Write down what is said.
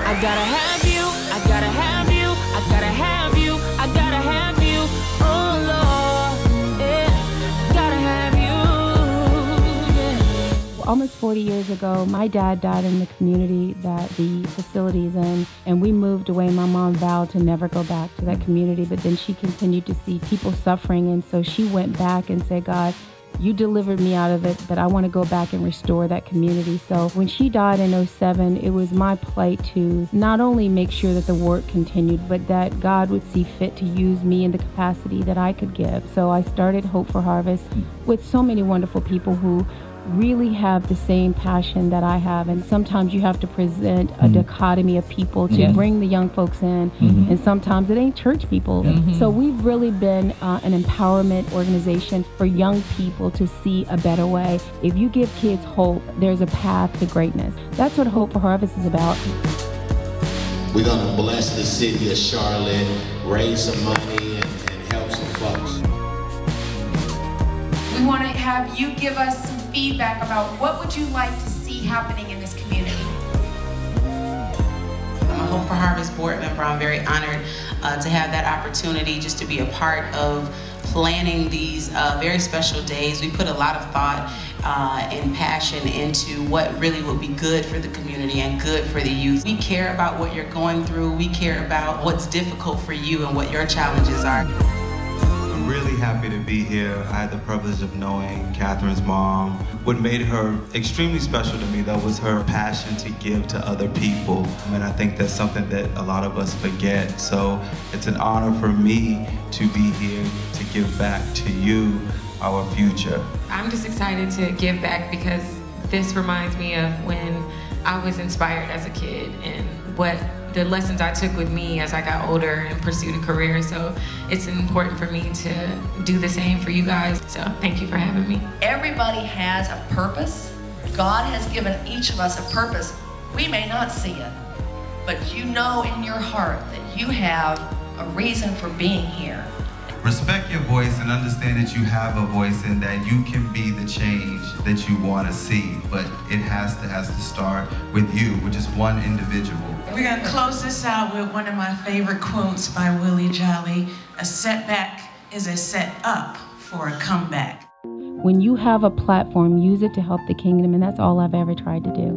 I gotta have you, I gotta have you, I gotta have you, I gotta have you, oh Lord, yeah, gotta have you, yeah. Almost 40 years ago, my dad died in the community that the facility is in, and we moved away. My mom vowed to never go back to that community, but then she continued to see people suffering, and so she went back and said, God, you delivered me out of it, but I want to go back and restore that community. So when she died in 2007, it was my plight to not only make sure that the work continued, but that God would see fit to use me in the capacity that I could give. So I started Hope for Harvest with so many wonderful people who really have the same passion that I have, and sometimes you have to present a dichotomy of people to bring the young folks in, and sometimes it ain't church people. So we've really been an empowerment organization for young people to see a better way. If you give kids hope, there's a path to greatness. That's what Hope for Harvest is about. We're gonna bless the city of Charlotte, raise some money, and help some folks. We want to have you give us some feedback about what would you like to see happening in this community. I'm a Hope for Harvest board member. I'm very honored to have that opportunity just to be a part of planning these very special days. We put a lot of thought and passion into what really will be good for the community and good for the youth. We care about what you're going through. We care about what's difficult for you and what your challenges are. I'm really happy to be here. I had the privilege of knowing Catherine's mom. What made her extremely special to me, though, was her passion to give to other people. And I think that's something that a lot of us forget. So it's an honor for me to be here to give back to you, our future. I'm just excited to give back because this reminds me of when I was inspired as a kid and what the lessons I took with me as I got older and pursued a career. So it's important for me to do the same for you guys. So thank you for having me. Everybody has a purpose. God has given each of us a purpose. We may not see it, but you know in your heart that you have a reason for being here. Respect your voice and understand that you have a voice and that you can be the change that you want to see. But it has to start with you, with just one individual. We're going to close this out with one of my favorite quotes by Willie Jolly. A setback is a set up for a comeback. When you have a platform, use it to help the kingdom, and that's all I've ever tried to do.